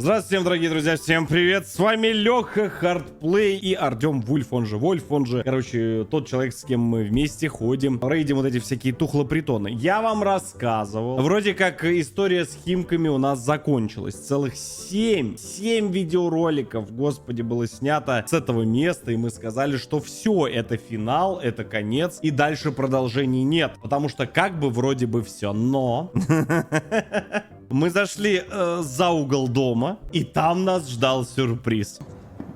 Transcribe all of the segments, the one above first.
Здравствуйте, всем, дорогие друзья, всем привет! С вами Леха Хардплей и Артем Вульф, он же, короче, тот человек, с кем мы вместе ходим, рейдим вот эти всякие тухлопритоны. Я вам рассказывал, вроде как история с химками у нас закончилась. Целых 7 видеороликов, господи, было снято с этого места, и мы сказали, что все, это финал, это конец, и дальше продолжений нет, потому что как бы вроде бы все, но... Мы зашли за угол дома, и там нас ждал сюрприз.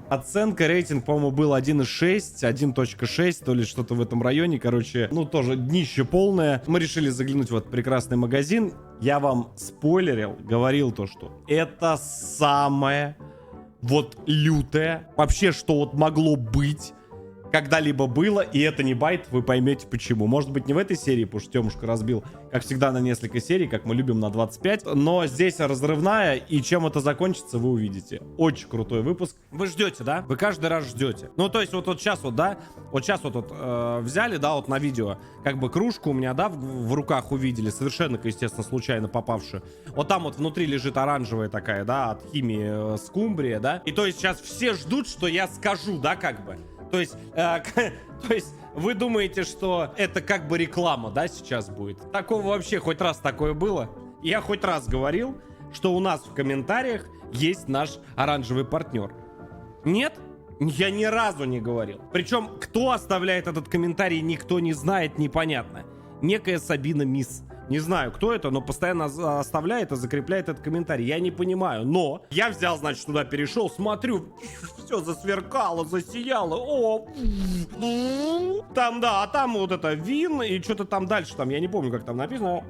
Оценка, рейтинг, по-моему, был 1.6, 1.6, то ли что-то в этом районе, короче, ну тоже днище полное. Мы решили заглянуть в этот прекрасный магазин. Я вам спойлерил, говорил то, что это самое вот лютое, вообще, что вот могло быть, когда-либо было, и это не байт, вы поймете почему. Может быть, не в этой серии, потому что Тёмушка разбил, как всегда, на несколько серий, как мы любим, на 25. Но здесь разрывная, и чем это закончится, вы увидите. Очень крутой выпуск. Вы ждете, да? Вы каждый раз ждете. Ну, то есть, вот сейчас вот, да, вот сейчас вот взяли, да, вот на видео, как бы кружку у меня, да, в руках увидели, совершенно, естественно, случайно попавшую. Вот там вот внутри лежит оранжевая такая, да, от химии скумбрия, да. И то есть сейчас все ждут, что я скажу, да, как бы. То есть вы думаете, что это как бы реклама, да, сейчас будет? Такого вообще хоть раз такое было? Я хоть раз говорил, что у нас в комментариях есть наш оранжевый партнер. Нет? Я ни разу не говорил. Причем, кто оставляет этот комментарий, никто не знает, непонятно. Некая Сабина Мисс. Не знаю, кто это, но постоянно оставляет и закрепляет этот комментарий. Я не понимаю, но я взял, значит, туда перешел, смотрю, все засверкало, засияло. О, там, да, а там вот это вин и что-то там дальше, там, я не помню, как там написано.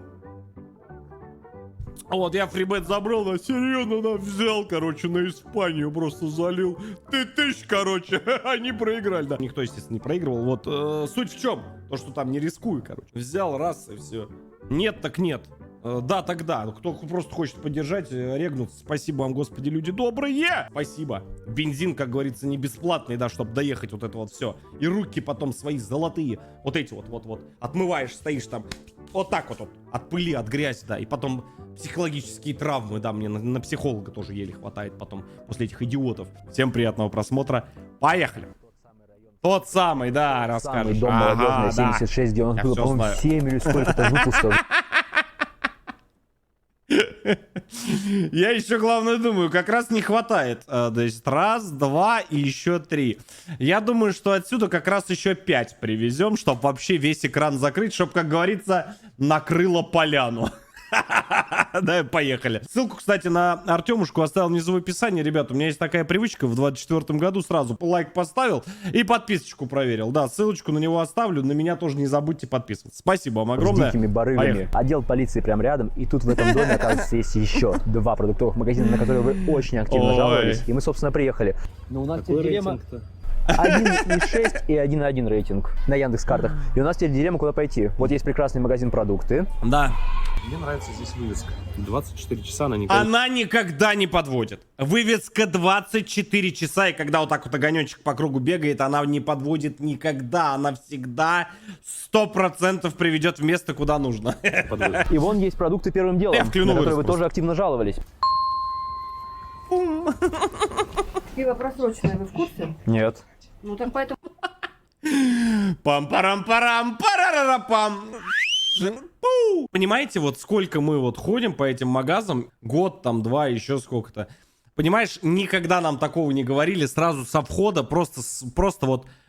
Вот, я фрибет забрал, да, серьезно, да, взял, короче, на Испанию просто залил. Тысяч, короче, они проиграли, да. Никто, естественно, не проигрывал. Вот, суть в чем? То, что там не рискую, короче. Взял раз и все. Нет, так нет. Да, тогда. Кто просто хочет поддержать, регнуться. Спасибо вам, господи, люди добрые. Спасибо. Бензин, как говорится, не бесплатный, да, чтобы доехать вот это вот все. И руки потом свои золотые. Вот эти вот. Отмываешь, стоишь там. Вот так вот. От пыли, от грязи, да. И потом психологические травмы, да, мне на психолога тоже еле хватает потом после этих идиотов. Всем приятного просмотра. Поехали. Тот самый, да, расскажешь. Самый дом молодежный, 76, да. Где у нас было, по-моему, 7 или сколько-то выпусков. Я еще, главное, думаю, как раз не хватает. То есть раз, два и еще 3. Я думаю, что отсюда как раз еще 5 привезем, чтобы вообще весь экран закрыть, чтобы, как говорится, накрыло поляну. Да, поехали. Ссылку, кстати, на Артемушку оставил внизу в описании. Ребят, у меня есть такая привычка. В 24 году сразу лайк поставил и подписочку проверил. Да, ссылочку на него оставлю. На меня тоже не забудьте подписываться. Спасибо вам огромное. С дикими барыгами. Поехали. Отдел полиции прям рядом. И тут в этом доме, оказывается, есть еще 2 продуктовых магазина, на которые вы очень активно жаловались. И мы, собственно, приехали. Но у нас теперь дилемма 1.6 и 1.1 рейтинг на Яндекс.Картах. И у нас теперь дилемма, куда пойти. Вот есть прекрасный магазин продукты. Да. Мне нравится здесь вывеска. 24 часа она никогда... Она никогда не подводит. Вывеска 24 часа, и когда вот так вот огонечек по кругу бегает, она не подводит никогда. Она всегда 100% приведет в место, куда нужно. И вон есть продукты первым делом, на которые вы тоже активно жаловались. Пиво просроченное, вы в курсе? Нет. Ну так поэтому... Пам-парам-парам, парарарапам. Понимаете, вот сколько мы вот ходим по этим магазам, год, там, 2, еще сколько-то. Понимаешь, никогда нам такого не говорили, сразу со входа, просто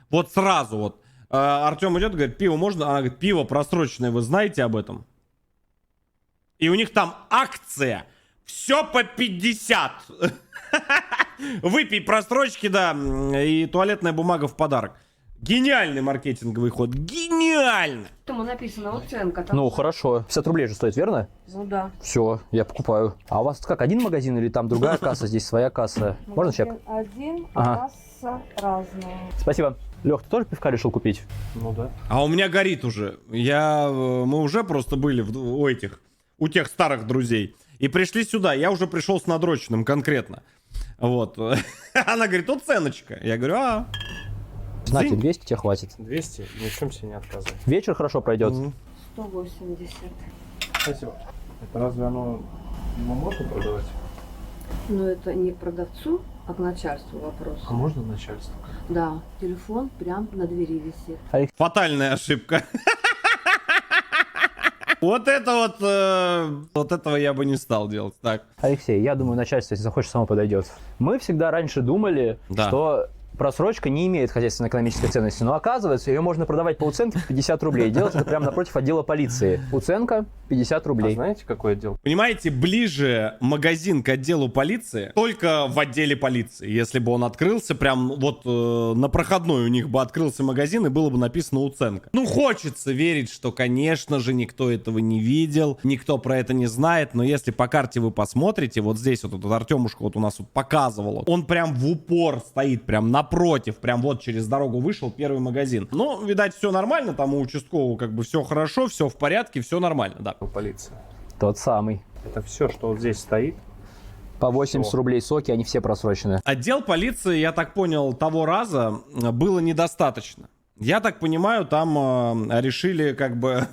вот сразу вот. Артем идет, говорит, пиво можно? Она говорит, пиво просроченное, вы знаете об этом? И у них там акция, все по 50. Выпей просрочки, да, и туалетная бумага в подарок. Гениальный маркетинговый ход. Гениально! Там написано оценка. Там... Ну, хорошо. 50 рублей же стоит, верно? Ну да. Все, я покупаю. А у вас как, один магазин или там другая касса? Здесь своя касса. Можно чек? Один, Ага. касса разная. Спасибо. Лех, ты тоже пивка решил купить? Ну да. А у меня горит уже. Мы уже просто были у тех старых друзей. И пришли сюда. Я уже пришел с надроченным конкретно. Вот. Она говорит, оценочка. Я говорю, Знаете, 200 тебе хватит. 200, ни в чем себе не отказывай. Вечер хорошо пройдет. 180. Спасибо. Это разве оно можно продавать? Но это не к продавцу, а к начальству вопрос. А можно начальство? Да, телефон прям на двери висит. Фатальная ошибка. Вот это вот этого я бы не стал делать. Так. Алексей, я думаю, начальство, если захочешь, само подойдет. Мы всегда раньше думали, Да. что просрочка не имеет хозяйственно-экономической ценности, но оказывается, ее можно продавать по уценке в 50 рублей. Делать это прямо напротив отдела полиции. Уценка 50 А рублей. знаете, какой отдел? Понимаете, ближе магазин к отделу полиции только в отделе полиции. Если бы он открылся, прям вот на проходной у них бы открылся магазин и было бы написано уценка. Ну, хочется верить, что, конечно же, никто этого не видел, никто про это не знает, но если по карте вы посмотрите, вот здесь вот этот Артемушка вот у нас вот показывал, он прям в упор стоит, прям напротив, прям вот через дорогу вышел первый магазин. Ну, видать, все нормально, там у участкового как бы все хорошо, все в порядке, все нормально, да. Полиция. Тот самый. Это все, что вот здесь стоит. По 80 Всё. рублей соки, они все просрочены. Отдел полиции, я так понял, того раза было недостаточно. Я так понимаю, там решили как бы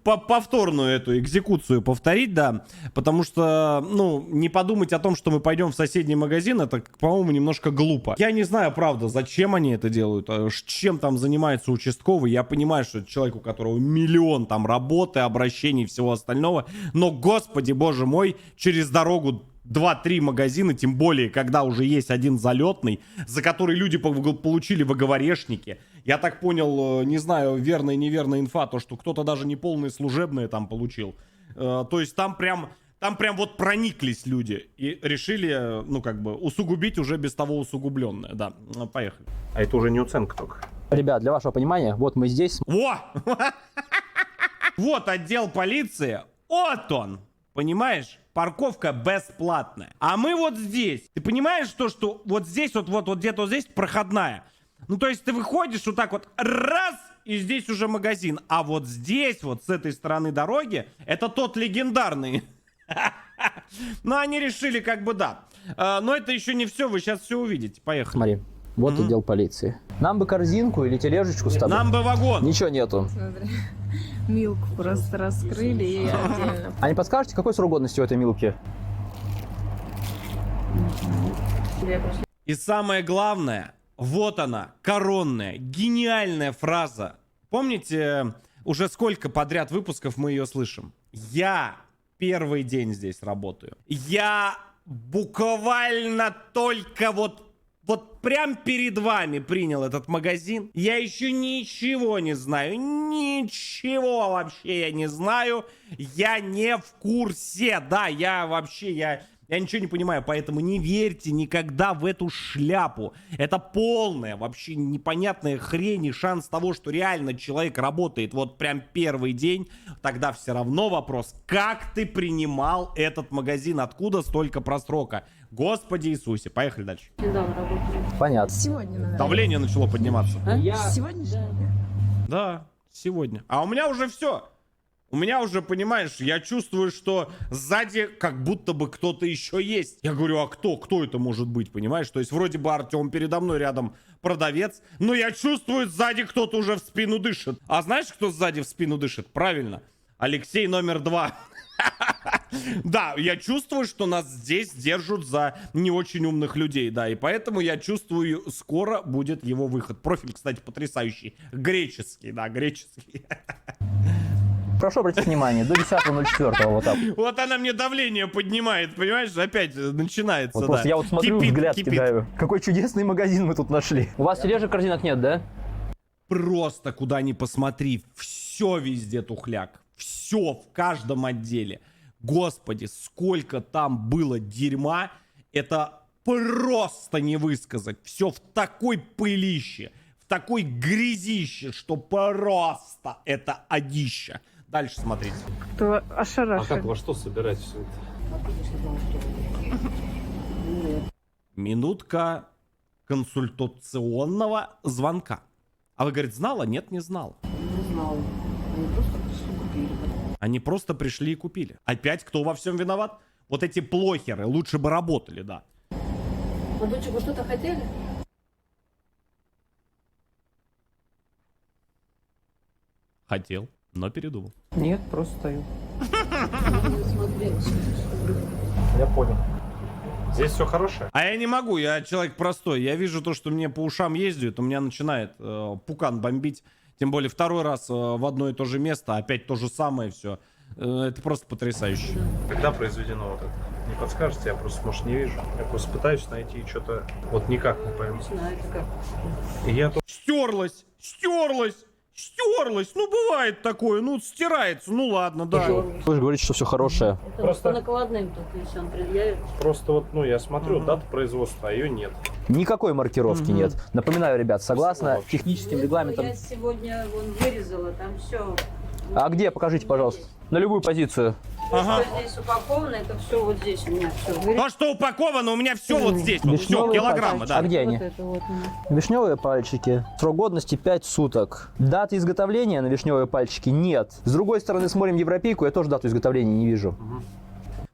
повторную эту экзекуцию повторить, да, потому что, ну, не подумать о том, что мы пойдем в соседний магазин, это, по-моему, немножко глупо. Я не знаю, правда, зачем они это делают, чем там занимается участковый. Я понимаю, что это человек, у которого миллион там работы, обращений и всего остального, но, господи, боже мой, через дорогу 2-3 магазина, тем более, когда уже есть один залетный, за который люди получили ВГВРшники. Я так понял, не знаю, верная и неверная инфа, то, что кто-то даже не полные служебные там получил. То есть там прям вот прониклись люди и решили, ну, как бы, усугубить уже без того усугубленное. Да, поехали. А это уже не уценка только. Ребят, для вашего понимания, вот мы здесь. Во! Вот отдел полиции, вот он! Понимаешь? Парковка бесплатная. А мы вот здесь. Ты понимаешь то, что вот здесь, вот где-то вот здесь проходная. Ну, то есть ты выходишь вот так вот, раз, и здесь уже магазин. А вот здесь, вот с этой стороны дороги, это тот легендарный. Но они решили как бы да. Но это еще не все, вы сейчас все увидите. Поехали. Смотри, вот отдел полиции. Нам бы корзинку или тележечку с тобой. Нам бы вагон. Ничего нету. Смотри, Милку просто раскрыли и отдельно. А не подскажете, какой срок годности у этой Милки? И самое главное, вот она, коронная, гениальная фраза. Помните, уже сколько подряд выпусков мы ее слышим? Я первый день здесь работаю. Я буквально только вот прям перед вами принял этот магазин. Я еще ничего не знаю. Ничего вообще я не знаю. Я не в курсе. Да, я ничего не понимаю, поэтому не верьте никогда в эту шляпу. Это полная, вообще непонятная хрень и шанс того, что реально человек работает вот прям первый день. Тогда все равно вопрос, как ты принимал этот магазин, откуда столько просрока? Господи Иисусе, поехали дальше. Недавно работали. Понятно. Сегодня, наверное. Давление начало подниматься. Сегодня же? Да, сегодня. А у меня уже все. У меня уже, понимаешь, я чувствую, что сзади как будто бы кто-то еще есть. Я говорю, а кто? Кто это может быть, понимаешь? То есть вроде бы Артем передо мной рядом продавец, но я чувствую, сзади кто-то уже в спину дышит. А знаешь, кто сзади в спину дышит? Правильно. Алексей номер 2. Да, я чувствую, что нас здесь держат за не очень умных людей, да, и поэтому я чувствую, скоро будет его выход. Профиль, кстати, потрясающий. Греческий, да, греческий. Прошу обратить внимание, до 10.04 вот так. Вот она мне давление поднимает, понимаешь? Опять начинается, Вот да. просто я вот смотрю, Кипит, взгляд кипит. кидаю. Какой чудесный магазин мы тут нашли. У вас тележек, корзинок нет, да? Просто куда ни посмотри, все везде тухляк. Все в каждом отделе. Господи, сколько там было дерьма. Это просто не высказать. Все в такой пылище, в такой грязище, что просто это одища. Дальше смотрите. Кто А ошарашен. как, во что собирать все это? Минутка консультационного звонка. А вы, говорит, знала? Нет, не знала. Не знала. Они просто пришли, купили. Они просто пришли и купили. Опять кто во всем виноват? Вот эти плохеры лучше бы работали, да. Мадочек, вы что-то хотели? Хотел, но передумал. Нет, просто стою. Не смотрели. Я понял. Здесь все хорошее. А я не могу, я человек простой. Я вижу то, что мне по ушам ездит, у меня начинает пукан бомбить. Тем более второй раз в одно и то же место, опять то же самое все. Это просто потрясающе. Когда произведено вот это? Не подскажете? Я просто, может, не вижу. Я просто пытаюсь найти что-то вот никак не пойму. Знаете как? И я тут... Стерлась! Ну, бывает такое, ну, стирается, ну, ладно, да. Вы же говорите, что все хорошее. Это Просто- по накладным только если он предъявит. Просто вот, ну, я смотрю, дата производства, а ее нет. Никакой маркировки нет. Напоминаю, ребят, согласно техническим регламентам. Я сегодня вон вырезала, там все. А где? Покажите, пожалуйста. На любую позицию. Ага. Что здесь упаковано, это все вот здесь у меня все. То, что упаковано, у меня все вот здесь. Вот, все, Вишневые килограммы, пальчики. да. А где они? Вот это вот у меня. Вишневые пальчики. Срок годности 5 суток. Даты изготовления на вишневые пальчики нет. С другой стороны, смотрим европейку, я тоже дату изготовления не вижу.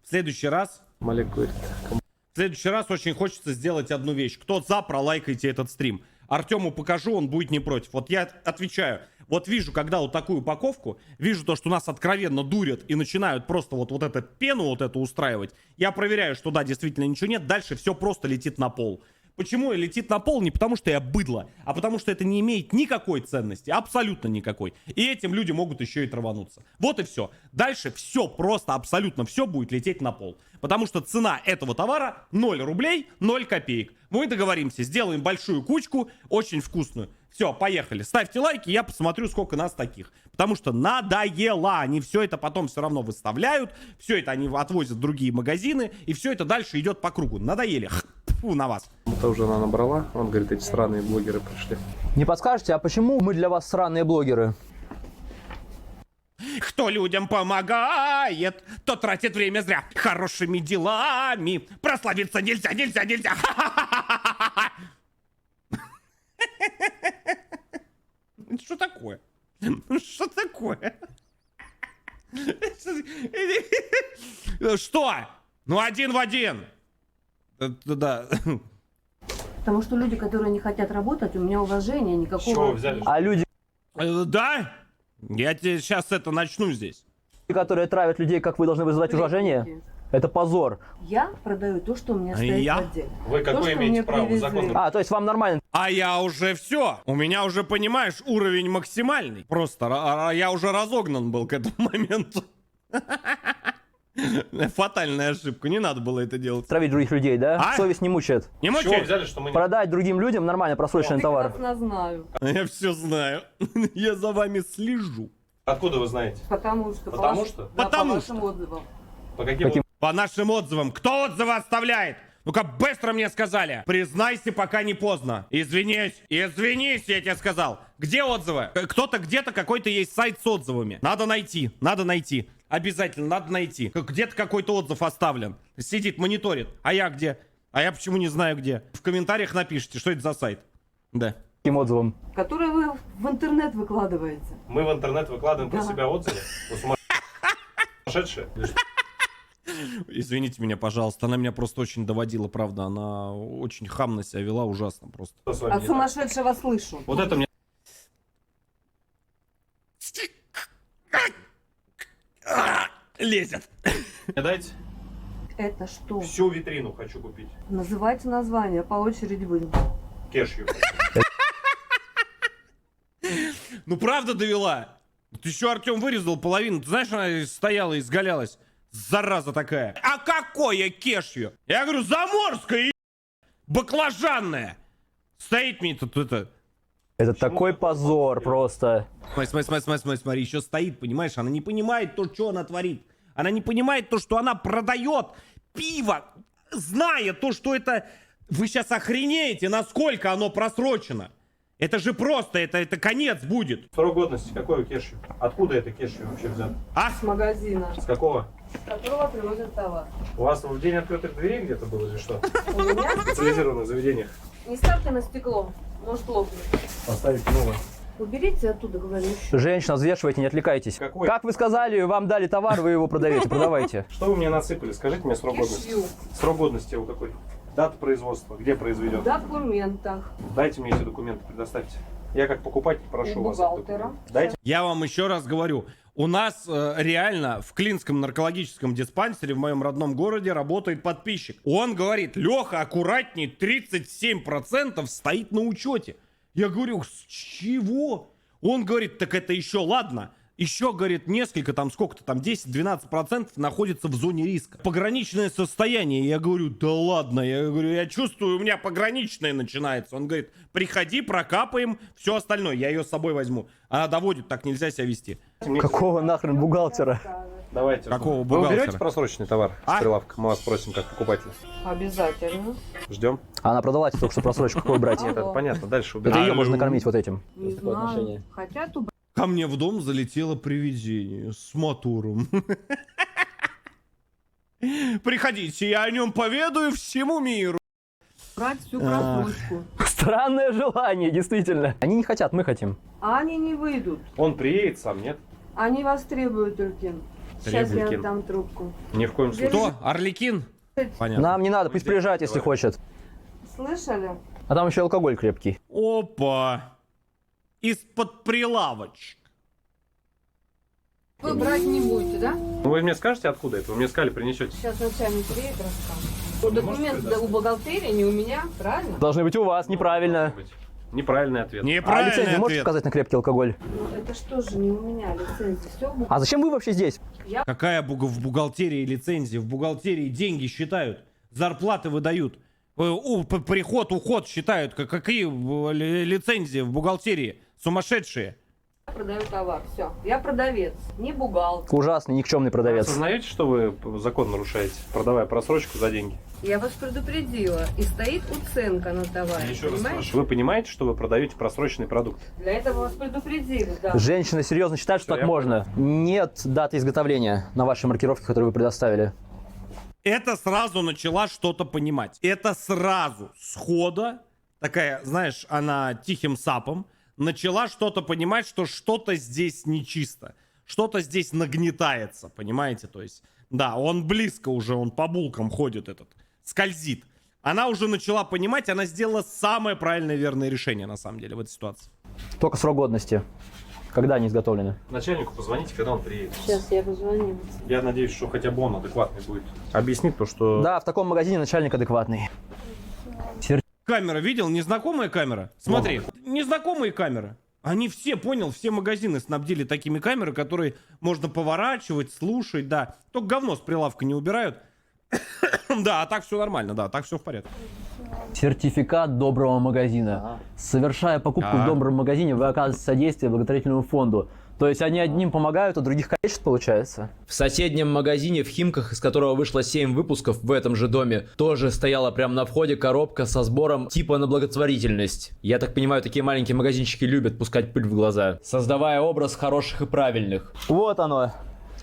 В следующий раз Малек говорит, В следующий раз очень хочется сделать одну вещь. Кто за, пролайкайте этот стрим. Артему покажу, он будет не против. Вот я отвечаю. Вот вижу, когда вот такую упаковку, вижу то, что нас откровенно дурят и начинают просто вот эту пену вот эту устраивать. Я проверяю, что да, действительно ничего нет. Дальше все просто летит на пол. Почему летит на пол? Не потому, что я быдло, а потому, что это не имеет никакой ценности. Абсолютно никакой. И этим люди могут еще и травануться. Вот и все. Дальше все просто, абсолютно все будет лететь на пол. Потому что цена этого товара 0 рублей, 0 копеек. Мы договоримся, сделаем большую кучку, очень вкусную. Все, поехали. Ставьте лайки, я посмотрю, сколько нас таких. Потому что надоело. Они все это потом все равно выставляют. Все это они отвозят в другие магазины. И все это дальше идет по кругу. Надоели. Фу на вас. это уже она набрала. Он говорит, эти странные блогеры пришли. Не подскажете, а почему мы для вас сраные блогеры? Кто людям помогает, тот тратит время зря. Хорошими делами прославиться нельзя, нельзя, нельзя. Что такое? Что такое? Что? Ну, один в один. Да. Потому что люди, которые не хотят работать, у меня уважения никакого. С чего вы взяли? А люди, Да? Я тебе сейчас это начну здесь. которые травят людей, как вы, должны вызывать уважение? Это позор. Я продаю то, что у меня стоит я? в отделе. Вы То, какое что имеете мне право? привезли. Закон. А, то есть вам нормально. А я уже все. У меня уже, понимаешь, уровень максимальный. Просто я уже разогнан был к этому моменту. Фатальная ошибка. Не надо было это делать. Травить других людей, да? А? Совесть не мучает. Не С чего вы мучай. взяли, что мы не... Продать другим людям нормально просроченный товар. Прекрасно знаю. Я все знаю. Я за вами слежу. Откуда вы знаете? Потому что. Потому по что? Да, Потому по вашим отзывам. По каким... Каким- По нашим отзывам. Кто отзывы оставляет? Ну-ка, быстро мне сказали. Признайся, пока не поздно. Извинись. Извинись, я тебе сказал. Где отзывы? Кто-то где-то какой-то есть сайт с отзывами. Надо найти. Надо найти. Обязательно надо найти. Где-то какой-то отзыв оставлен. Сидит, мониторит. А я где? А я почему не знаю где? В комментариях напишите, что это за сайт. Да. Каким отзывом? Которые вы в интернет выкладываете. Мы в интернет выкладываем про Да. себя отзывы? Вы сумасшедшие? Или что? Извините меня, пожалуйста. Она меня просто очень доводила, правда. Она очень хамно себя вела, ужасно просто. Что с вами От не так? сумасшедшего слышу. Вот это мне... Лезет. Мне дайте. Это что? Всю витрину хочу купить. Называйте название, по очереди вы. Кешью. Ну правда довела? Ты еще, Артем, вырезал половину. Ты знаешь, она стояла и изгалялась. Зараза такая. А какое кешью? Я говорю, заморское, баклажанное. Стоит мне тут это. Это такой позор просто. Смотри, еще стоит, понимаешь? Она не понимает то, что она творит. Она не понимает то, что она продает пиво, зная то, что это... Вы сейчас охренеете, насколько оно просрочено. Это же просто, это конец будет. Срок годности какой у кешью? Откуда это кешью вообще взят? А? С магазина, С какого? с которого привозят товар. У вас в день открытых дверей где-то было или что? У меня В специализированных заведениях. не ставьте на стекло, может лопнуть. Поставить новое. Уберите оттуда, говорю, еще. Женщина, взвешивайте, не отвлекайтесь. Какой? Как вы сказали, вам дали товар, вы его продаете, продавайте. Что вы мне насыпали? Скажите мне срок годности. Кешью. Срок годности его какой? Дата производства. Где произведен? В документах. Дайте мне эти документы, предоставьте. Я как покупатель прошу У вас. бухгалтера. Дайте. Я вам еще раз говорю, У нас реально в Клинском наркологическом диспансере в моем родном городе работает подписчик. Он говорит: Леха, аккуратней, 37% стоит на учете. Я говорю: с чего? Он говорит: так это еще ладно. Еще, говорит, несколько, там сколько-то, там 10-12% находится в зоне риска. Пограничное состояние. Я говорю: да ладно. Я говорю: я чувствую, у меня пограничное начинается. Он говорит: приходи, прокапаем, все остальное. Я ее с собой возьму. Она доводит, так нельзя себя вести. Какого нахрен бухгалтера? Давайте. Какого Вы бухгалтера? уберете просроченный товар с прилавка? Мы вас просим как покупателя. Обязательно. Ждем. Она продала тебе только что просрочку, какой брать? Нет, это понятно. Дальше Это убираем. ее можно накормить вот этим. Не Такое знаю. отношение. Хотят убрать. Ко мне в дом залетело привидение с мотором. Приходите, я о нем поведаю всему миру. Брать всю просрочку. Странное желание, действительно. Они не хотят, мы хотим. А они не выйдут. Он приедет сам, нет? Они вас требуют, Туркин. Сейчас я Требует. отдам трубку. Ни в коем случае. Кто? Орликин? Понятно. Нам не надо, пусть приезжает, если хочет. Слышали? А там еще алкоголь крепкий. Опа. Из-под прилавочек. Вы брать не будете, да? Ну, вы мне скажете, откуда это? Вы мне сказали, принесете. Сейчас начальник приедет, расскажет. Документ у бухгалтерии, не у меня, правильно? Должны быть у вас, неправильно. Неправильный ответ. А Неправильный лицензию можете ответ. показать на крепкий алкоголь? Ну, это что же не у меня лицензия? Все А зачем вы вообще здесь? Какая в бухгалтерии лицензия? В бухгалтерии деньги считают, зарплаты выдают, приход, уход считают. Какие лицензии в бухгалтерии? Сумасшедшие. Я продаю товар, все. Я продавец, не бухгалтер. Ужасный, никчемный продавец. Осознаете, что вы закон нарушаете, продавая просрочку за деньги? Я вас предупредила. И стоит уценка на товаре, Еще раз понимаете? спрашиваю, вы понимаете, что вы продаете просроченный продукт? Для этого вас предупредили, да. Женщина серьезно считает, что Всё, так я можно. Нет даты изготовления на вашей маркировке, которую вы предоставили. Это сразу начала что-то понимать. Это сразу, схода, такая, знаешь, она тихим сапом, начала что-то понимать, что что-то здесь нечисто. Что-то здесь нагнетается, понимаете? То есть, да, он близко уже, он по булкам ходит этот, скользит. Она уже начала понимать, она сделала самое правильное верное решение, на самом деле, в этой ситуации. Только срок годности. Когда они изготовлены? Начальнику позвоните, когда он приедет. Сейчас я позвоню. Я надеюсь, что хотя бы он адекватный будет. Объяснит то, что... Да, в таком магазине начальник адекватный. Камера, видел? Незнакомая камера? Смотри, незнакомые камеры. Они все, понял, все магазины снабдили такими камерами, которые можно поворачивать, слушать, да. Только говно с прилавка не убирают. Да, а так все нормально, да, так все в порядке. Сертификат доброго магазина. Совершая покупку Ага. в добром магазине, вы оказываете содействие благотворительному фонду. То есть они одним помогают, а других калечат, получается? В соседнем магазине в Химках, из которого вышло 7 выпусков в этом же доме, тоже стояла прямо на входе коробка со сбором типа на благотворительность. Я так понимаю, такие маленькие магазинчики любят пускать пыль в глаза, создавая образ хороших и правильных. Вот оно.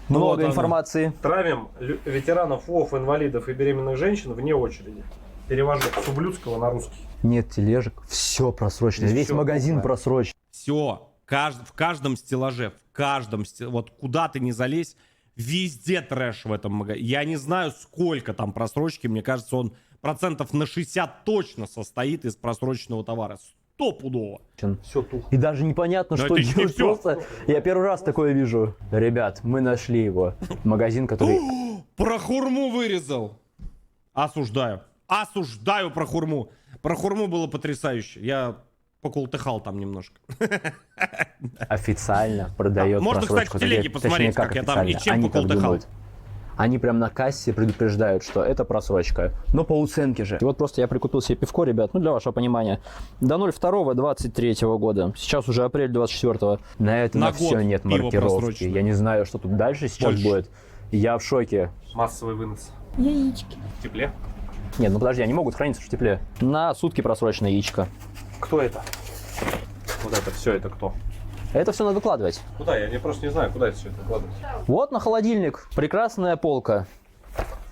Много Вот оно. информации. Травим ветеранов ВОВ, инвалидов и беременных женщин вне очереди. Перевожу с ублюдского на русский. Нет тележек, все просрочено. Здесь Весь всё магазин тухлое. просрочен. Все, в каждом стеллаже, вот куда ты не залезь, везде трэш в этом магазине. Я не знаю, сколько там просрочки, мне кажется, он процентов на 60 точно состоит из просроченного товара. Стопудово. Все тухло. И даже непонятно, Но что это не делать. всё. Просто я первый раз такое вижу. Ребят, мы нашли его. Магазин, который... Про хурму вырезал. Осуждаю. Осуждаю про хурму. Про хурму было потрясающе. Я покултыхал там немножко. официально продает Можно, кстати, просрочку. в телеге Точнее, посмотреть, как я там и официально. чем Они так поколдыхал. думают. Они прям на кассе предупреждают, что это просрочка. Но по уценке же. И вот просто я прикупил себе пивко, ребят, ну для вашего понимания. До 02.23 года. Сейчас уже апрель 24. На это На на год все нет пиво маркировки. просрочено. Я не знаю, что тут дальше сейчас Больше. будет. Я в шоке. Массовый вынос. Яички. В тепле. Нет, ну подожди, они могут храниться в тепле. На сутки просроченное яичко. Кто это? Вот это все, это кто? Это все надо выкладывать. Куда? Я просто не знаю, куда это все это вкладывать. Вот на холодильник. Прекрасная полка.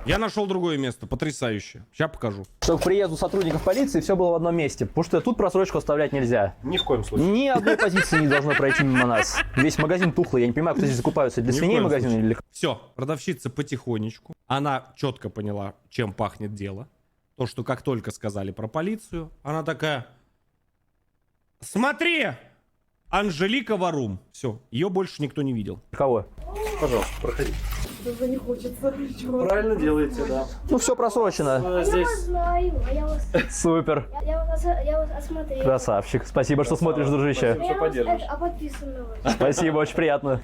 Я нашел другое место, потрясающее. Сейчас покажу. Чтобы к приезду сотрудников полиции все было в одном месте. Потому что тут просрочку оставлять нельзя. Ни в коем случае. Ни одной позиции не должно пройти мимо нас. Весь магазин тухлый. Я не понимаю, кто здесь закупаются. Для Ни в свиней коем магазин случае. или... Все, продавщица потихонечку. Она четко поняла, чем пахнет дело. То, что как только сказали про полицию, она такая: смотри, Анжелика Варум. Все, ее больше никто не видел. Кого? Пожалуйста, проходите. Правильно делаете, да. Ну все просрочено. Здесь Знаю, а я вас, Супер. я вас осмотрел. Красавчик. Спасибо, что смотришь, дружище. Всё поддержишь. А подписан на вас. Спасибо, очень приятно.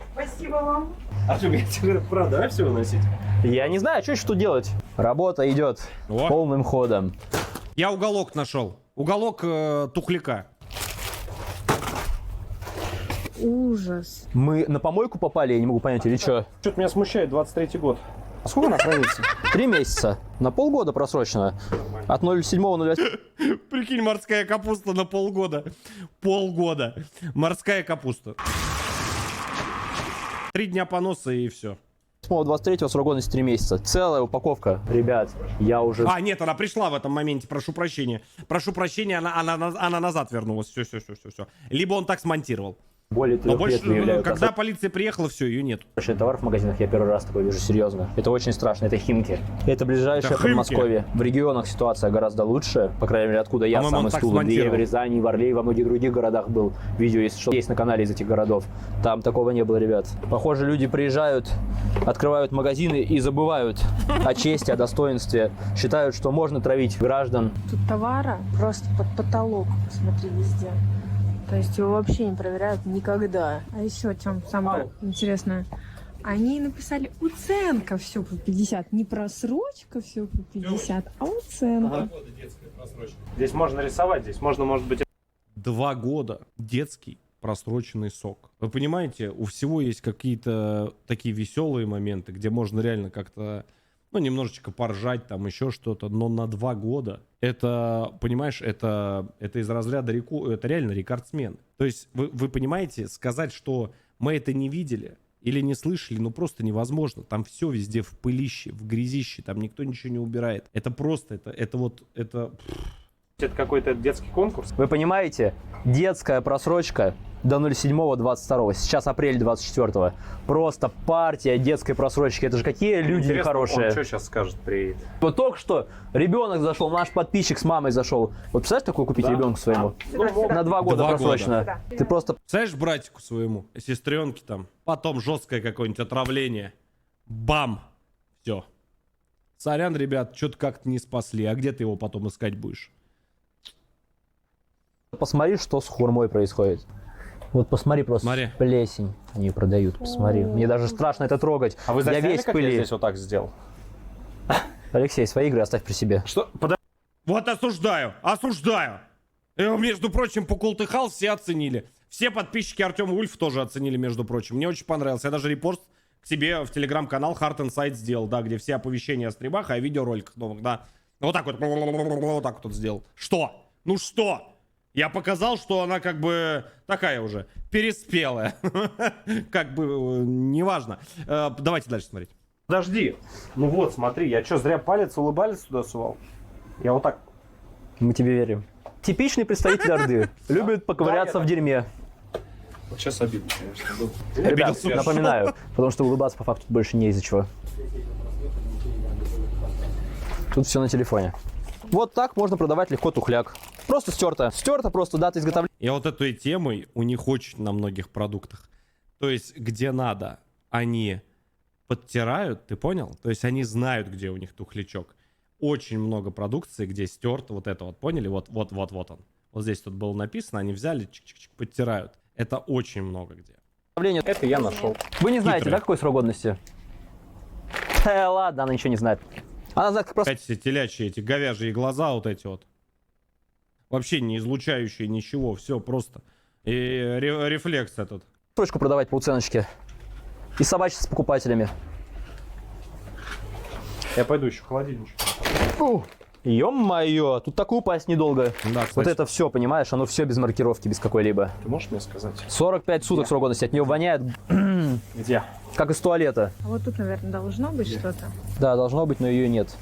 Артем, я тебе говорю, правда, давай все выносить. Я не знаю, что еще тут делать. Работа идет О. полным ходом. Я уголок нашел. Уголок тухляка. Ужас. Мы на помойку попали, я не могу понять, или что? Что-то меня смущает, 23-й год. А сколько она хранится? 3 месяца. На полгода просрочено. От 07.08. Прикинь, морская капуста на полгода. Полгода. Морская капуста. 3 дня поноса и все. 23-го срок годности 3 месяца. Целая упаковка. Ребят, я уже... А, нет, она пришла в этом моменте, прошу прощения. Прошу прощения, она назад вернулась. Все. Либо он так смонтировал. Более 3 Но лет больше, выявляют когда полиция приехала, все, ее нет. особенный товар в магазинах. Я первый раз такой вижу, серьезно. Это очень страшно, это Химки. Это ближайшее Это Химки? Подмосковье. В регионах ситуация гораздо лучше. По крайней мере, откуда я По-моему, сам он из так Тулы, где я в смонтировал. Рязани, в Орле и во многих других городах был. Видео, если что, есть на канале из этих городов. Там такого не было, ребят. Похоже, люди приезжают, открывают магазины и забывают о чести, о достоинстве. Считают, что можно травить граждан. Тут товара просто под потолок, посмотри, везде. То есть его вообще не проверяют никогда. А еще, чем самое интересное, они написали уценка все по 50. Не просрочка все по 50, а уценка. Здесь можно рисовать, здесь можно, может быть... 2 года детский просроченный сок. Вы понимаете, у всего есть какие-то такие веселые моменты, где можно реально как-то, ну, немножечко поржать, там еще что-то, но на 2 года это, понимаешь, это из разряда это реально рекордсмен. То есть вы понимаете, сказать, что мы это не видели или не слышали, ну просто невозможно. Там все везде в пылище, в грязище, там никто ничего не убирает. Это просто, это Это какой-то детский конкурс. Вы понимаете, детская просрочка до 07.22. Сейчас апрель 24. Просто партия детской просрочки. Это же какие люди Интересно, нехорошие. он что сейчас скажет, приедет? Вот только что ребенок зашел, наш подписчик с мамой зашел. Вот представляешь, такое купить Да. ребенку своему? Ну, На 2 года 2 просрочно. года. Ты просто Представляешь, братику своему, сестренке там, потом жесткое какое-нибудь отравление. Бам! Все. Сорян, ребят, что-то как-то не спасли. А где ты его потом искать будешь? посмотри, что с хурмой происходит. Вот посмотри просто, Смотри. плесень они продают, посмотри. Мне даже страшно это трогать. А вы Я засняли, весь в как я пыли. здесь вот так сделал? Алексей, свои игры оставь при себе. Что? Вот осуждаю! Осуждаю! Между прочим, покултыхал, все оценили. Все подписчики Артема Вульф тоже оценили, между прочим. Мне очень понравилось. Я даже репост к себе в телеграм-канал Heart Insight сделал, да, где все оповещения о стримах и о видеороликах новых, да. Вот так вот сделал. Что? Ну что? Я показал, что она как бы такая уже переспелая. Как бы, неважно. Давайте дальше смотреть. Подожди. Ну вот, смотри, я что, зря палец улыбались сюда сувал? Я вот так. Мы тебе верим. Типичный представитель Орды. Любит поковыряться в дерьме. Вот сейчас обидно, конечно, был. Ребят, Обиделся. напоминаю, потому что улыбаться по факту больше не из-за чего. Тут все на телефоне. Вот так можно продавать легко тухляк. Просто стерто. Стерто просто дата изготовления. И вот этой темой у них очень на многих продуктах. То есть, где надо, они подтирают, ты понял? То есть, они знают, где у них тухлячок. Очень много продукции, где стерто вот это вот, поняли? Вот он. Вот здесь тут было написано, они взяли, чик-чик-чик, подтирают. Это очень много где. Это я нашел. Вы не знаете, Хитрый. да, какой срок годности? Ладно, она ничего не знает. Она знает, как просто Опять эти телячьи, эти говяжьи глаза вот эти вот. Вообще не излучающие ничего, все просто. И рефлекс этот. строчку продавать по уценочке. И собачиться с покупателями. Я пойду еще в холодильничек. Ё-моё, тут так упасть недолго. Да, Вот кстати. это все, понимаешь, оно все без маркировки, без какой-либо. Ты можешь мне сказать? 45 суток срок годности, от нее воняет, Где? как из туалета. А вот тут, наверное, должно быть что-то. Да, должно быть, но ее нет.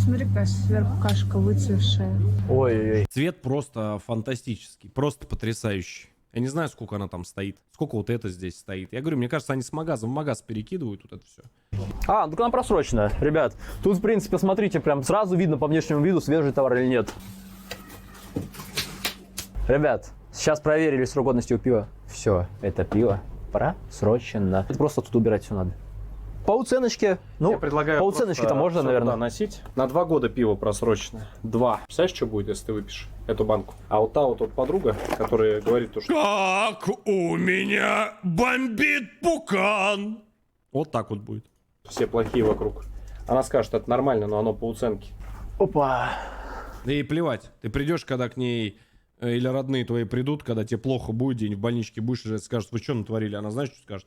Смотри, какая сверху кашка выцвевшая. Ой-ой-ой. Цвет просто фантастический, просто потрясающий. Я не знаю, сколько она там стоит, сколько вот это здесь стоит. Я говорю, мне кажется, они с магаза в магаз перекидывают вот это все. Ну так она просроченная, ребят. Тут, в принципе, смотрите, прям сразу видно по внешнему виду, свежий товар или нет. Ребят, сейчас проверили срок годности у пива. Все, это пиво просрочено. Это просто тут убирать все надо. По уценочке, ну, Я предлагаю по уценочке-то просто можно, всё наверное. туда носить. На 2 года пиво просрочено. 2. Представляешь, что будет, если ты выпьешь эту банку? А вот та вот подруга, которая говорит, то, что Как у меня бомбит пукан. Вот так вот будет. все плохие вокруг. Она скажет, это нормально, но оно по уценке. Опа. Да ей плевать. Ты придешь, когда к ней или родные твои придут, когда тебе плохо будет, день в больничке будешь лежать, скажут, вы что натворили? Она знаешь, что скажет?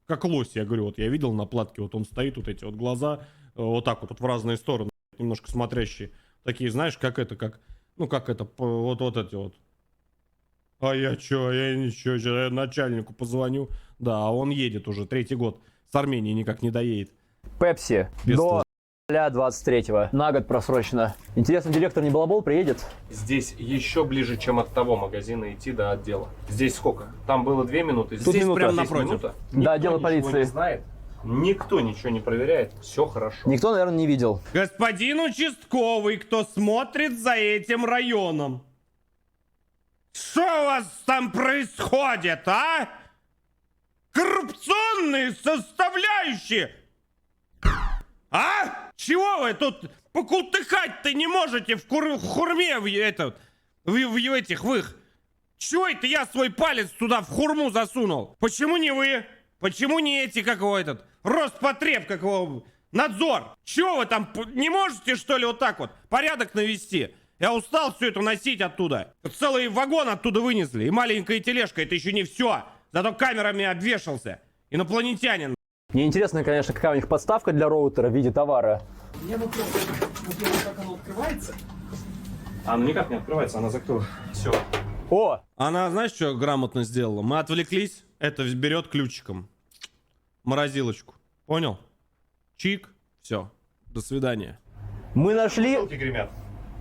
Как лось, я говорю, вот я видел на платке, вот он стоит, вот эти вот глаза, вот так вот в разные стороны, немножко смотрящие. Такие, знаешь, как это, вот эти вот. А я чё, я ничего, сейчас я начальнику позвоню. Да, а он едет уже 3-й год. С Армении никак не доедет. Пепси Без до 23-го. На год просрочено. Интересно, директор не балабол приедет? Здесь еще ближе, чем от того магазина идти до отдела. Здесь сколько? Там было 2 минуты. Тут Здесь минута. прям Здесь напротив. минута. Никто отдела ничего полиции. не знает. Никто ничего не проверяет. Все хорошо. Никто, наверное, не видел. Господин участковый, кто смотрит за этим районом? Что у вас там происходит, а? Коррупционные составляющие! А? Чего вы тут покултыхать-то не можете в хурме в этих в их? Чего это я свой палец туда в хурму засунул? Почему не вы? Почему не эти, как его этот, Роспотреб, как его, надзор? Чего вы там не можете, что ли, вот так вот порядок навести? Я устал все это носить оттуда. Целый вагон оттуда вынесли. И маленькая тележка, это еще не все. Зато камерами обвешался. Инопланетянин. Мне интересно, конечно, какая у них подставка для роутера в виде товара. Мне вопрос, как оно открывается? Оно никак не открывается, она закрыла. Все. О! Она, знаешь, что грамотно сделала? Мы отвлеклись, это берет ключиком. Морозилочку. Понял? Чик. Все. До свидания. Мы нашли... Руки гремят.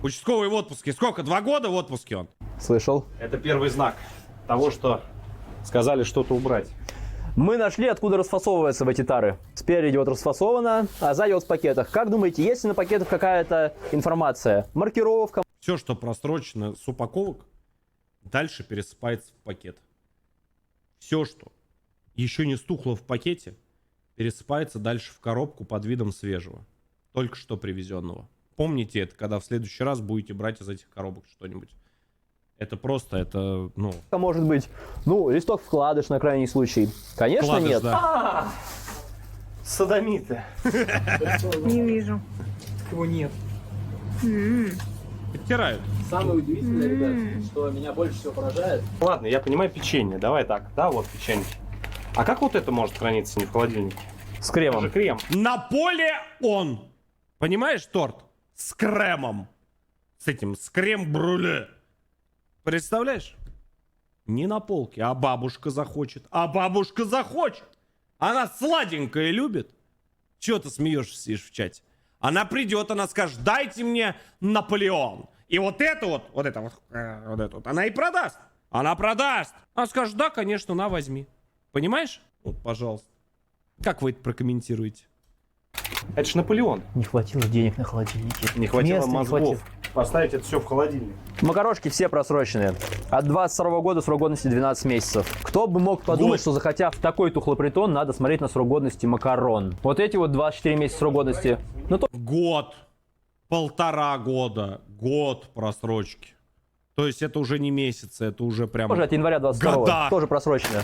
Участковый в отпуске. Сколько? 2 года в отпуске он? Слышал? Это первый знак того, что сказали что-то убрать. Мы нашли, откуда расфасовываются в эти тары. Спереди вот расфасовано, а сзади вот в пакетах. Как думаете, есть ли на пакетах какая-то информация? Маркировка? Все, что просрочено с упаковок, дальше пересыпается в пакет. Все, что еще не стухло в пакете, пересыпается дальше в коробку под видом свежего. Только что привезенного. Помните это, когда в следующий раз будете брать из этих коробок что-нибудь. Это просто, это, ну... Может быть, ну, листок вкладыш на крайний случай. Конечно, вкладыш, нет. да. Содомиты. Не вижу. Его нет. Подтирают. Самое удивительное, ребят, что меня больше всего поражает. Ладно, я понимаю печенье. Давай так. Да, вот печенье. А как вот это может храниться не в холодильнике? С Это кремом. же крем. Наполеон. Понимаешь, торт? С кремом. С этим, с крем-брюле. Представляешь? Не на полке, а бабушка захочет. А бабушка захочет. Она сладенькое любит. Чего ты смеешься, сидишь в чате? Она придет, она скажет, дайте мне Наполеон. И вот это вот, она и продаст. Она продаст. Она скажет, да, конечно, на, возьми. Понимаешь? Вот, пожалуйста. Как вы это прокомментируете? Это ж Наполеон. Не хватило денег на холодильнике. Не хватило Места не мозгов. хватило. Поставить это все в холодильник. Макарошки все просроченные. От 22 года срок годности 12 месяцев. Кто бы мог подумать, что захотя в такой тухлопритон, надо смотреть на срок годности макарон. Вот эти вот 24 месяца срок годности. Ну, то... Год. 1,5 года. Год просрочки. То есть это уже не месяцы, это уже прям... Тоже от января 22 Года. тоже просрочено.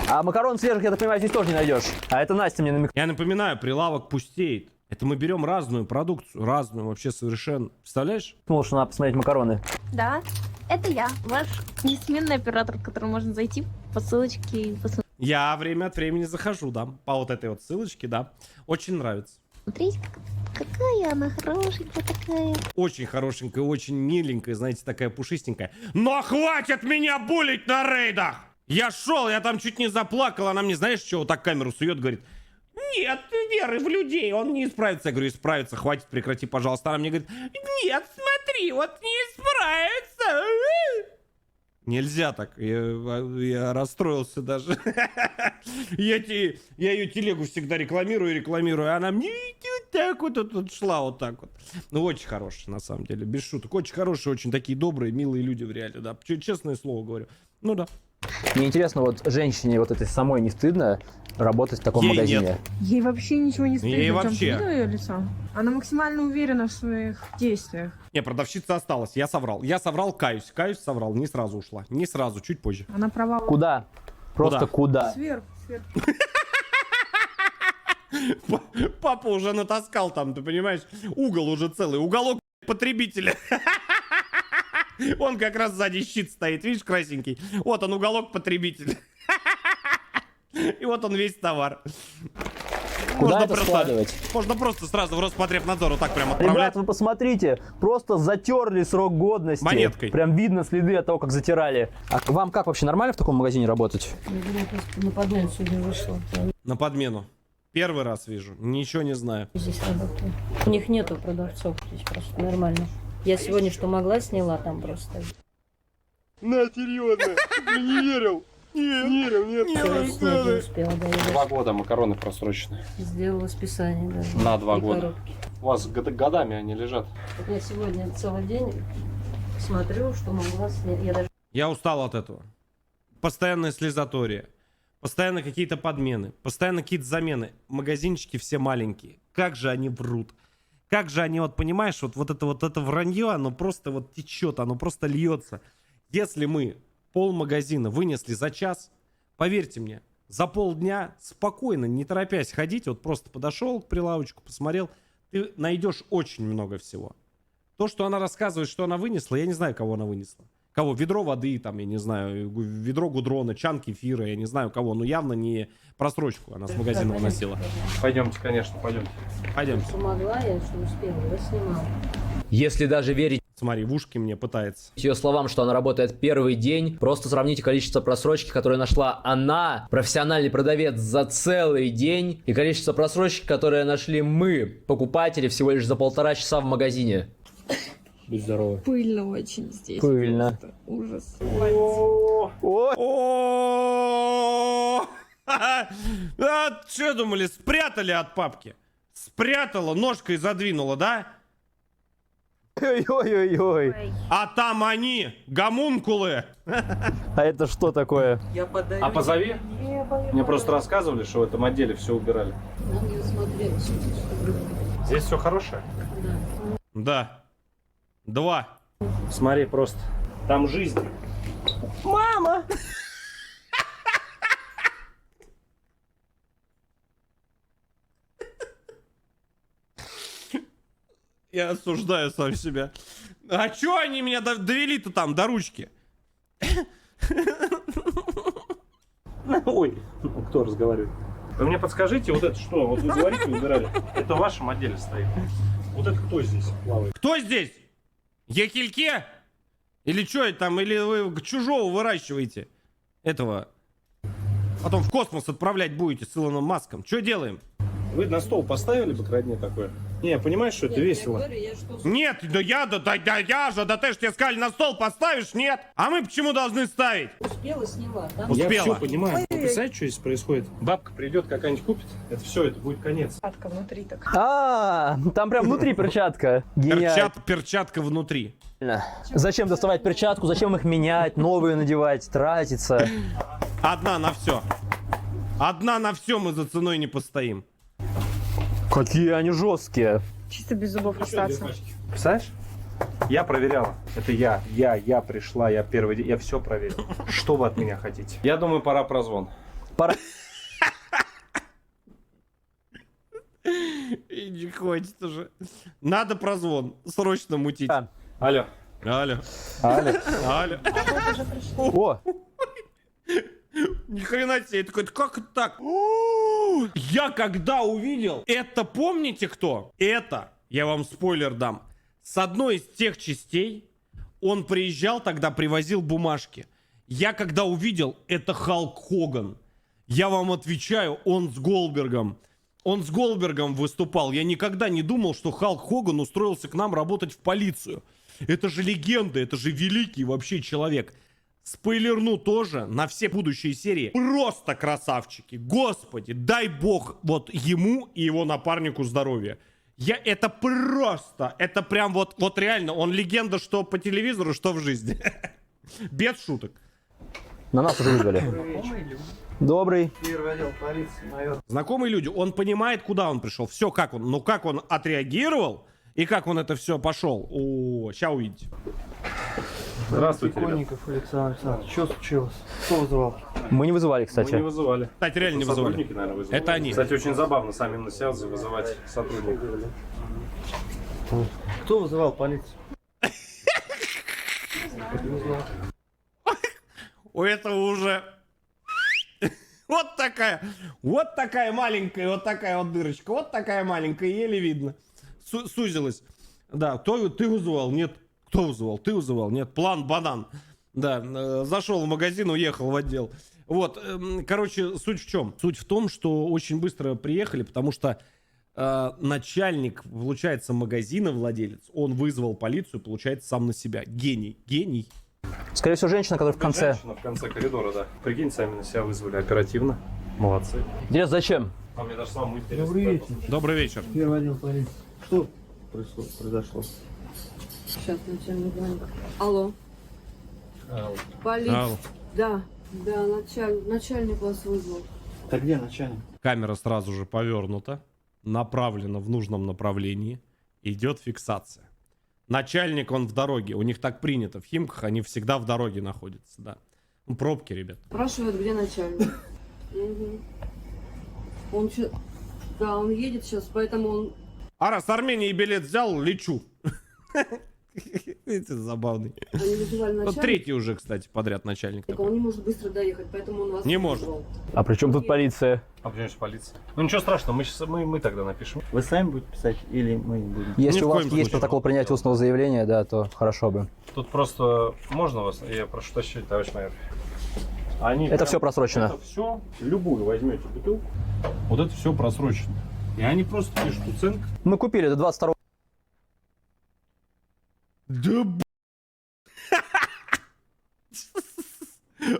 А макарон свежих, я так понимаю, здесь тоже не найдешь. А это Настя мне намекнула. Я напоминаю, прилавок пустеет. Это мы берем разную продукцию, разную вообще совершенно. Представляешь? Что надо посмотреть макароны. Да, это я, ваш несменный оператор, в который можно зайти по ссылочке и посмотреть, Я время от времени захожу, да, по вот этой вот ссылочке, да. Очень нравится. какая она хорошенькая такая. Очень хорошенькая, очень миленькая, знаете, такая пушистенькая. Но хватит меня булить на рейдах! Я шел, я там чуть не заплакал, она мне, знаешь, что, вот так камеру сует, говорит, нет веры в людей, он не исправится. Я говорю, исправится, хватит, прекрати, пожалуйста. Она мне говорит, нет, смотри, вот не исправится. Нельзя так. Я расстроился даже. Я ее телегу всегда рекламирую, а она мне вот так вот шла вот так вот. Ну, очень хорошая, на самом деле, без шуток. Очень хорошие, очень такие добрые, милые люди в реале, да. Честное слово говорю. Ну да. Мне интересно, вот женщине вот этой самой не стыдно работать в таком Ей магазине? нет. Ей вообще ничего не стыдно. Ей Тём, ты вообще. видела её лицо? Она максимально уверена в своих действиях. Не, продавщица осталась. Я соврал, каюсь, соврал. Не сразу ушла. Не сразу, чуть позже. Она права. Куда? Просто куда? Сверху. Папа уже натаскал там, ты понимаешь? Угол уже целый. Уголок потребителя. Он как раз сзади щит стоит, видишь, красненький. Вот он, уголок потребителя. И вот он весь товар. Куда это складывать? Можно просто сразу в Роспотребнадзор вот так прям отправлять. Ребят, вы посмотрите, просто затерли срок годности. Монеткой. Прям видно следы от того, как затирали. А вам как вообще нормально в таком магазине работать? Я просто на подмен сегодня вышла. Я На подмену. Первый раз вижу, ничего не знаю. здесь работаю. У них нету продавцов, здесь просто нормально. Я сегодня что могла, сняла там просто. На, серьезно, не верил. Нет. Я не успела, да, я 2 года макароны просроченные. сделала списание даже. На 2 И года. коробки. У вас годами они лежат. Вот я сегодня целый день смотрю, что могла снять. Я даже Я устал от этого. Постоянная слезатория. Постоянно какие-то подмены. Постоянно какие-то замены. Магазинчики все маленькие. Как же они врут. Как же они, вот понимаешь, вот это вранье, оно просто вот течет, оно просто льется. Если мы полмагазина вынесли за час, поверьте мне, за полдня спокойно, не торопясь ходить, вот просто подошел к прилавочку, посмотрел, ты найдешь очень много всего. То, что она рассказывает, что она вынесла, я не знаю, кого она вынесла. Кого? Ведро воды, там, я не знаю, ведро гудрона, чан кефира, я не знаю кого, но явно не просрочку она с магазина выносила. Пойдемте, конечно, пойдемте. Пойдемте. что могла, я что успела, я снимала. Если даже верить Смотри, в ушки мне пытается. ее словам, что она работает первый день, просто сравните количество просрочки, которое нашла она, профессиональный продавец, за целый день, и количество просрочки, которое нашли мы, покупатели, всего лишь за 1,5 часа в магазине. Будь здоровы. Пыльно очень здесь. Пыльно. Просто ужас. О, что думали, спрятали от папки? Спрятала, ножкой задвинула, да? Ой-ой-ой-ой. А там они, гомункулы. А это что такое? А позови. Мне просто рассказывали, что в этом отделе все убирали. Нам не смотрелось. Здесь все хорошее. Да. 2. Смотри, просто. Там жизнь. Я осуждаю сам себя. А чё они меня довели-то там до ручки? Ой, кто разговаривает? Вы мне подскажите, вот это что? Вот вы говорите, убирали. Это в вашем отделе стоит. Вот это кто здесь плавает? Кто здесь? Якильке? Или что это там? Или вы чужого выращиваете? Этого. Потом в космос отправлять будете с Илоном Маском. Что делаем? Вы на стол поставили бы крадне такое? Не, я понимаю, что это весело. Нет, да я ты ж тебе сказали, на стол поставишь, нет? А мы почему должны ставить? Успела, сняла. Там Успела. Я все понимаю. Вы представляете, что здесь происходит? Бабка придет, какая-нибудь купит. Это все, это будет конец. Перчатка внутри так. А, там прям внутри перчатка. Гениально. Перчатка внутри. Зачем доставать перчатку? Зачем их менять? Новые надевать? Тратиться? Одна на все. Одна на все мы за ценой не постоим. Какие они жесткие. Чисто без зубов остаться. Представляешь? Я проверяла. Это я пришла, я первый день, я все проверил. Что вы от меня хотите? Я думаю, пора прозвон. Пора. И не хватит уже. Надо прозвон. Срочно мутить. А. Алло. Алло. Алло. О, Ни хрена себе. Я такой, как это так? Я когда увидел, это помните кто? Это, я вам спойлер дам, с одной из тех частей он приезжал тогда, привозил бумажки. Я когда увидел, это Халк Хоган. Я вам отвечаю, он с Голдбергом. Он с Голдбергом выступал. Я никогда не думал, что Халк Хоган устроился к нам работать в полицию. Это же легенда, это же великий вообще человек. спойлерну тоже на все будущие серии. Просто красавчики. Господи, дай бог вот ему и его напарнику здоровья. Это просто, это прям вот реально, он легенда, что по телевизору, что в жизни. Без шуток. На нас уже вызвали. Добрый. Знакомые люди, он понимает, куда он пришел. Все, как он, ну как он отреагировал и как он это все пошел. О, сейчас увидите. Здравствуйте, ребят. Конников Александр Александрович, что случилось? Кто вызывал? Мы не вызывали, Мы кстати. не вызывали. Кстати, реально не вызывали. Сотрудники, наверное, вызвали. Это они. Кстати, очень забавно самим на себя вызывать сотрудников. Кто вызывал полицию? У этого уже вот такая маленькая, вот такая вот дырочка, вот такая маленькая, еле видно. Сузилась. Да, ты вызывал? Нет. Кто вызывал? Ты вызывал? Нет. План банан. Да, зашел в магазин, уехал в отдел. Вот, короче, суть в чем? Суть в том, что очень быстро приехали, потому что начальник, получается, магазина, владелец, он вызвал полицию, получается, сам на себя. Гений. Гений. Скорее всего, женщина, которая в конце. Женщина в конце коридора, да. Прикинь, сами на себя вызвали оперативно. Молодцы. Интересно, зачем? А мне даже самому интересно. Добрый вечер. Добрый вечер. Первый отдел полиции. Что произошло? Сейчас начальник звонит. Алло. Полиция. Алло. Да, начальник вас вызвал. Так где начальник? Камера сразу же повернута, направлена в нужном направлении, идет фиксация. Начальник, он в дороге, у них так принято, в Химках они всегда в дороге находятся, да. Ну, пробки, ребят. Спрашивают, где начальник. Он едет сейчас, поэтому он... А раз Армении билет взял, лечу. Видите, забавный. Они вызывали Вот начальника, третий уже, кстати, подряд начальник. он не может быстро доехать, поэтому он вас Не может. вызвал. А при чем тут полиция? А почему же полиция? Ну ничего страшного, мы тогда напишем. Вы сами будете писать или мы будем? Если Ни в у вас коем есть случае. протокол принятия устного заявления, да, то хорошо бы. Тут просто можно вас, я прошу тащить, товарищ майор. Они Это прям- все просрочено. Это все, любую возьмете бутылку, вот это все просрочено. И они просто пишут уценка. Мы купили до 22. Да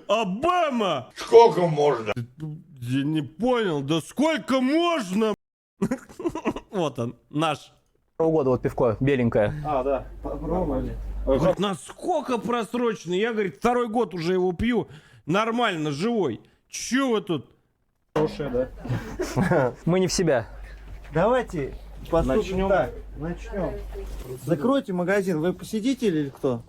Обама! Сколько можно? Я не понял, да сколько можно? Вот он, наш. Года вот пивко беленькое. А, да. Попробовали. Говорит, насколько просрочено? Я, говорит, второй год уже его пью. Нормально, живой. Че вы тут? Хорошая, да. Мы не в себя. Давайте поступим Начнем. так. Начнем. Закройте магазин. Вы посетитель или кто?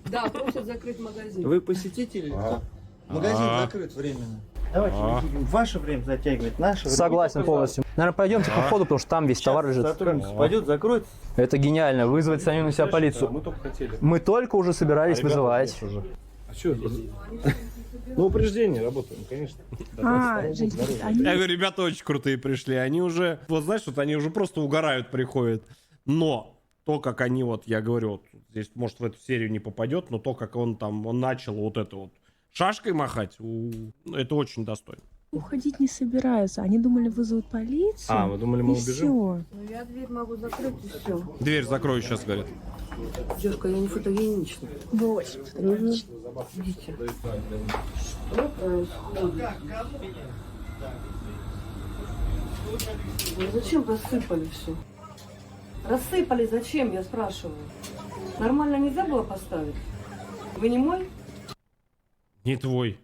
Да, просят закрыть магазин. Вы посетитель или кто? Магазин закрыт временно. Давайте не будем ваше время затягивать. Наше время. Согласен полностью. Наверное, пойдемте по входу, потому что там весь товар лежит. Сотрудник пойдет, закроет. Это гениально. Вызвать самим на себя полицию. Мы только хотели. Мы только уже собирались вызывать. А что? Ну, упреждение работаем, конечно. Женщины, они... Я говорю, ребята очень крутые пришли. Они уже, вот знаешь, вот они уже просто угорают, приходят. Но то, как они вот, я говорю, вот, здесь, может, в эту серию не попадет, но то, как он начал вот это вот шашкой махать, это очень достойно. Уходить не собираются. Они думали, вызовут полицию. А, вы думали, мы и убежим? всё. Ну, я дверь могу закрыть и все. Дверь закрою сейчас, говорит. Девушка, я не фотогенична. Вы очень фотогеничны. Видите? Что происходит? Ну, зачем рассыпали все? Рассыпали зачем, я спрашиваю? Нормально нельзя было поставить? Вы не мой? Не твой.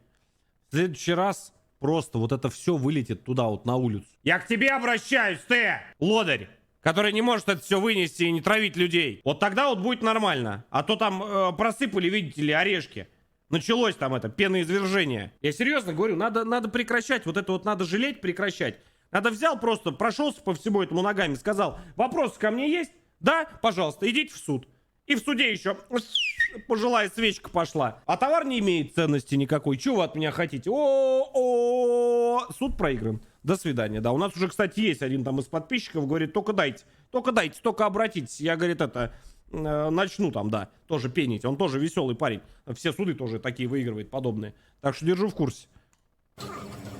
В следующий раз просто вот это все вылетит туда, вот на улицу. Я к тебе обращаюсь, ты, лодырь, который не может это все вынести и не травить людей. Вот тогда вот будет нормально. А то там просыпали, видите ли, орешки. Началось там это пеноизвержение. Я серьезно говорю, надо прекращать. Вот это вот надо жалеть, прекращать. Надо взял просто, прошелся по всему этому ногами, сказал, вопросы ко мне есть? Да? Пожалуйста, идите в суд. И в суде еще пожилая свечка пошла. А товар не имеет ценности никакой. Чего вы от меня хотите? Суд проигран. До свидания. Да, у нас уже, кстати, есть один там из подписчиков, говорит, только дайте, только обратитесь. Я, говорит, начну там, да, тоже пенить. Он тоже веселый парень. Все суды тоже такие выигрывает, подобные. Так что держу в курсе.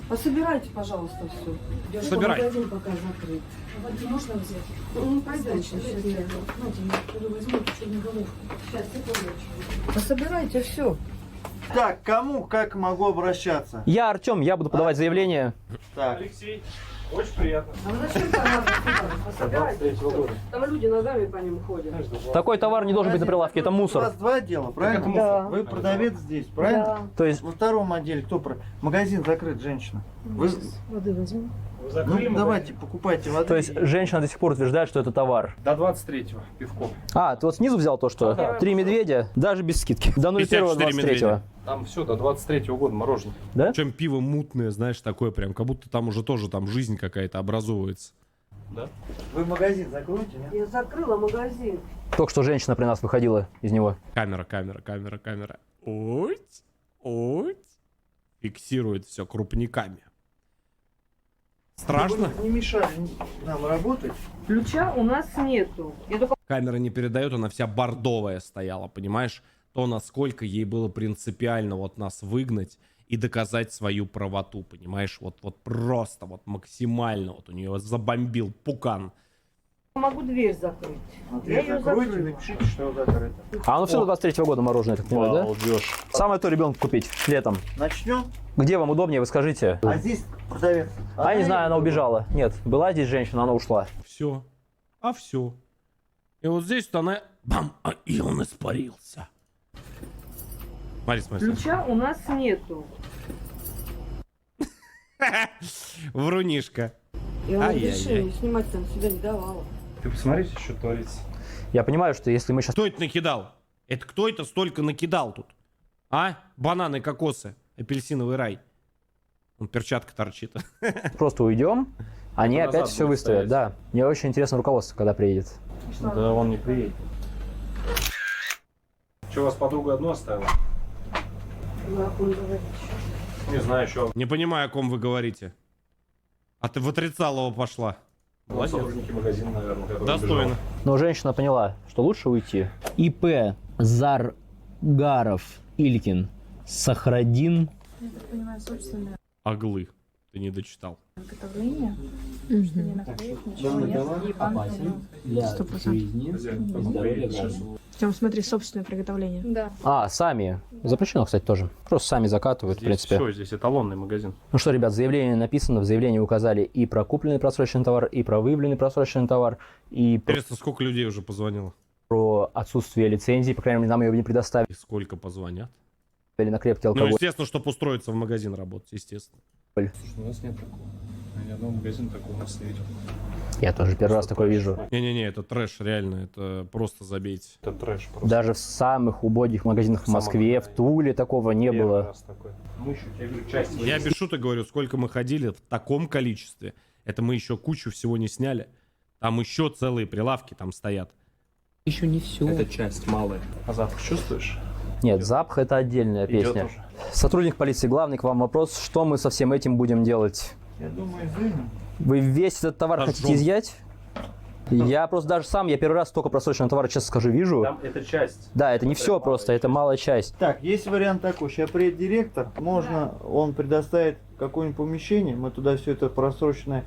Пособирайте, пожалуйста, все. Собирай. Магазин пока закрыт. Воды можно взять? Ну, пойдем, сейчас Возьму черную головку. Сейчас, секундочку. Пособирайте все. Так, кому, как могу обращаться? Я Артем, я буду подавать заявление. Так. Алексей, очень приятно. А вы зачем товар собираете? Там люди ногами по ним ходят. Такой товар не должен быть на прилавке, это У вас мусор. два дела, правильно? Да. Вы продавец здесь, правильно? Да. То есть, Во втором отделе кто магазин закрыт, женщина. Вы... Воды возьму. Вы Ну, закрыли давайте, покупайте воды. то есть женщина до сих пор утверждает, что это товар. До 23-го пивко. А, ты вот снизу взял то, что? Да. 3 медведя, даже без скидки. До 54 01.23. медведя. Там все до 23-го года мороженое. Да? Чем пиво мутное, знаешь, такое прям, как будто там уже тоже там жизнь какая-то образовывается. Да? Вы магазин закроете, нет? Я закрыла магазин. Только что женщина при нас выходила из него. Камера. Ой. Фиксирует все крупниками. Страшно? Вы не мешали нам работать. Ключа у нас нету. Я только Камера не передает, она вся бордовая стояла, понимаешь? То, насколько ей было принципиально вот нас выгнать и доказать свою правоту, понимаешь? Вот просто, вот максимально вот у нее забомбил пукан. могу дверь закрыть. Вот Я ее ее закройте, закрыла. напишите, что закрыто. А оно все до 23-го года мороженое, я так понимаю, да? Балдеж. Самое то ребенку купить летом. Начнем. Где вам удобнее, вы скажите. А здесь продавец. А, не знаю, она или убежала. Нет, была здесь женщина, она ушла. Все. А все. И вот здесь вот она... Бам! И он испарился. Смотри. Ключа у нас нету. Врунишка. Я вам Ай-яй-яй. разрешение снимать там себя не давала. Ты посмотрите, что творится. Я понимаю, что если мы сейчас Кто это накидал? Это кто это столько накидал тут? А? Бананы, кокосы, апельсиновый рай. Он перчатка торчит. просто уйдем, они Это опять назад все будет выставят. Да. Мне очень интересно руководство, когда приедет. Да он не приедет. Че, вас подруга одну оставила? Не знаю, что. Не понимаю, о ком вы говорите. А ты в отрицалово пошла. Молодец. Сотрудники магазина, наверное, который Достойно. убежал. Но женщина поняла, что лучше уйти. ИП Заргаров Илькин Сахрадин. Я так понимаю, собственное Оглы. Ты не дочитал. приготовление. Что не наклеить, ничего нет. И банка, ну, 100%. Тем, смотри, собственное приготовление. Да. А, сами. Запрещено, кстати, тоже. Просто сами закатывают, в Здесь принципе. все, здесь эталонный магазин. Ну что, ребят, заявление написано. В заявлении указали и про купленный просроченный товар, и про выявленный просроченный товар, и Интересно, сколько людей уже позвонило? про отсутствие лицензии. По крайней мере, нам ее не предоставили И сколько позвонят? на крепкий Ну, алкоголь. естественно, чтобы устроиться в магазин работать, естественно. Слушай, у нас нет такого. Ни одного магазина такого у нас не видел. Я тоже первый раз такое вижу. Не-не-не, это трэш, реально, это просто забейте. Это трэш просто. Даже в самых убогих магазинах в Самом Москве, в Туле такого не Первый было. раз такой. Мы еще, я говорю, часть Я без шуток говорю, сколько мы ходили в таком количестве. Это мы еще кучу всего не сняли. Там еще целые прилавки там стоят. Еще не все. Это часть малая. А запах чувствуешь? Нет, запах это отдельная Идет песня. уже. Сотрудник полиции, главный к вам вопрос, что мы со всем этим будем делать? Я думаю, изымем. Вы весь этот товар Сожжем. хотите изъять? Я просто даже сам, я первый раз столько просроченного товара, честно скажу, вижу. Там это часть. Да, это не все малая просто, это часть. малая часть. Так, есть вариант такой. Сейчас приедет директор, можно, он предоставит какое-нибудь помещение, мы туда все это просроченное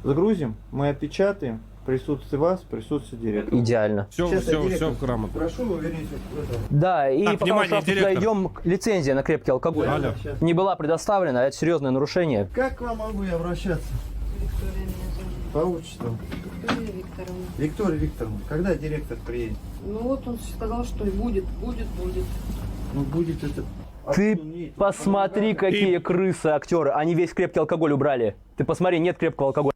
загрузим, мы опечатаем, в присутствии вас, в присутствии директора. Идеально. Все, Сейчас я все, директора все грамотно. Прошу, вы вернитесь в это. Да, и Так, пока внимание, мы туда директор. идем, лицензия на крепкий алкоголь Алло. Сейчас. не была предоставлена, а это серьезное нарушение. Как к вам могу я обращаться? Виктория меня зовут. По отчеству. Виктория Викторовна. Виктория Викторовна, когда директор приедет? Ну вот он сказал, что и будет. Ну, будет это... Ты Откуда он едет? посмотри, какие крысы актеры. Они весь крепкий алкоголь убрали. Ты посмотри, нет крепкого алкоголя.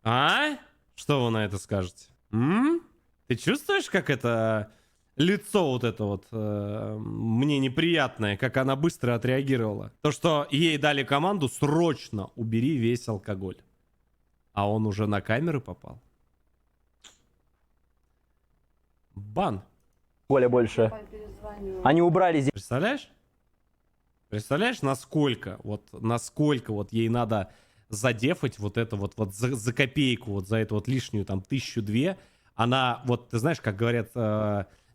А? Что вы на это скажете? Ты чувствуешь, как это лицо вот это вот мне неприятное, как она быстро отреагировала? То, что ей дали команду срочно убери весь алкоголь. А он уже на камеры попал. Бан. Коля больше. Они убрали здесь. Представляешь? Представляешь, насколько вот ей надо задефать вот это вот за копейку, вот за эту вот лишнюю там 1000-2. Она, вот ты знаешь, как говорят,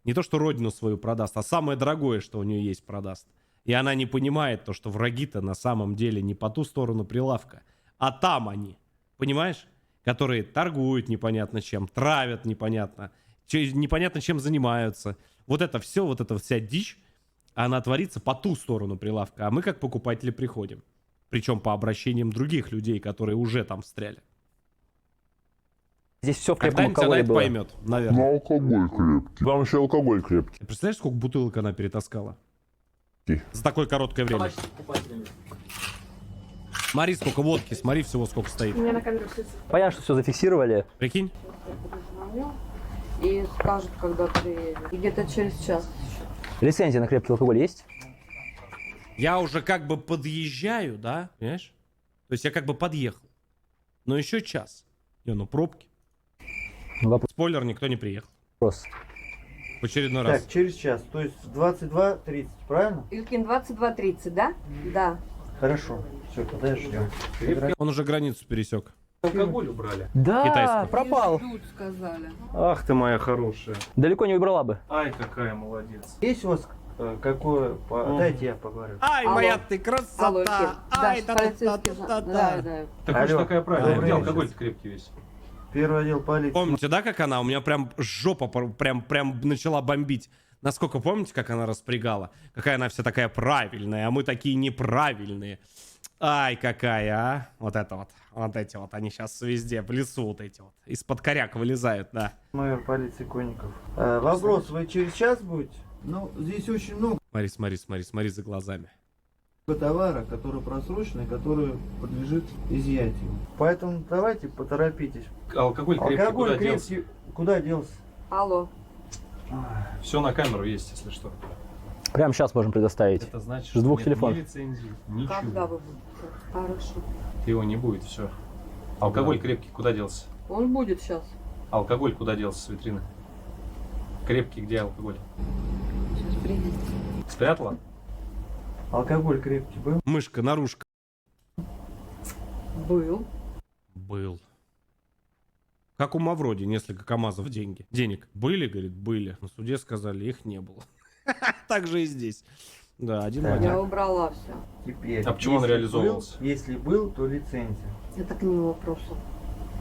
не то что родину свою продаст, а самое дорогое, что у нее есть, продаст. И она не понимает то, что враги-то на самом деле не по ту сторону прилавка, а там они, понимаешь? Которые торгуют непонятно чем, травят непонятно, непонятно чем занимаются. Вот это все, вот эта вся дичь, она творится по ту сторону прилавка, а мы как покупатели приходим. Причем по обращениям других людей, которые уже там встряли. Здесь все в крепком Когда-нибудь она алкоголе это было. поймет, наверное. алкоголь крепкий. Там еще алкоголь крепкий. Ты представляешь, сколько бутылок она перетаскала? За такое короткое время. Смотри, сколько водки, смотри всего, сколько стоит. У меня на камеру все Понятно, что все зафиксировали. Прикинь? И скажут, когда приедет. И где-то через час. Лицензия на крепкий алкоголь есть? Я уже как бы подъезжаю, да? Понимаешь? То есть я как бы подъехал. Но еще час. Ну пробки. Вопрос. Спойлер, никто не приехал. В очередной раз. Так, через час, то есть в 22:30, правильно? Илкин, 22:30, да? Да. Хорошо. Все, тогда ждем. Он уже границу пересек. Алкоголь убрали. Да, Китайский. пропал. Ждут, сказали. Ах ты моя хорошая. Далеко не убрала бы. Ай, какая молодец. Есть у вас какое... Дайте я поговорю. Ай, Алло. моя ты Алло, Илкин. красота! Ай, Да, полицейский. Да, да. Так уж Алло. такая правильная. Добрый Где вечер. алкоголь крепкий весь? Первый отдел полиции. Помните, да, как она? У меня прям жопа прям начала бомбить. Насколько помните, как она распрягала? Какая она вся такая правильная, а мы такие неправильные. Ай, какая, а? Вот это вот. Вот эти вот, они сейчас везде, в лесу вот эти вот. Из-под коряк вылезают, да. Майор полиции Конников. Вопрос, вы через час будете? Ну, здесь очень много Смотри за глазами. товара, который просроченный, который подлежит изъятию. Поэтому давайте поторопитесь. Алкоголь крепкий Алкоголь куда делся? крепкий куда делся? Алло. Все на камеру есть, если что. Прямо сейчас можем предоставить. Это значит, С двух что нет телефонов. ни лицензии, ничего. Когда вы будете? Хорошо. Его не будет, все. Алкоголь крепкий куда делся? Он будет сейчас. Алкоголь куда делся с витрины? Крепкий, где алкоголь? Сейчас приедет. Спрятала? Алкоголь крепкий был? Мышка, наружка. Был. Был. Как у Мавроди, несколько КамАЗов денег. Были, говорит, были. На суде сказали, их не было. Так же и здесь. Да, один в Так. один. Я убрала все. Теперь. А почему он если реализовывался? был, если был, то лицензия. Это к нему вопросов.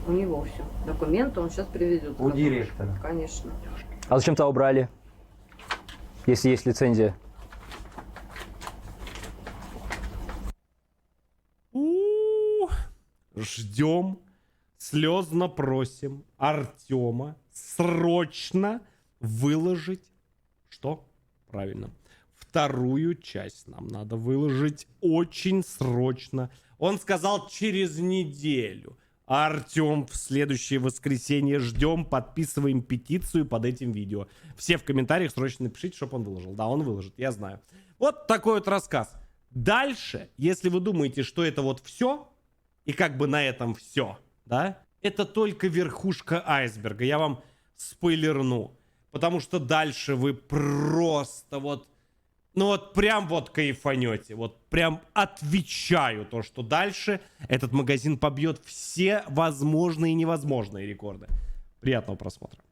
У него все. Документы он сейчас привезет. У директора. Конечно. А зачем то убрали? Если есть лицензия. Ждем, слезно просим Артема срочно выложить. Что? Правильно. Вторую часть нам надо выложить очень срочно. Он сказал через неделю. А Артем в следующее воскресенье ждем, подписываем петицию под этим видео. Все в комментариях срочно напишите, чтобы он выложил. Да, он выложит, я знаю. Вот такой вот рассказ. Дальше, если вы думаете, что это вот все, и как бы на этом все, да, это только верхушка айсберга. Я вам спойлерну. Потому что дальше вы просто вот, ну вот прям вот кайфанете. Вот прям отвечаю то, что дальше этот магазин побьет все возможные и невозможные рекорды. Приятного просмотра.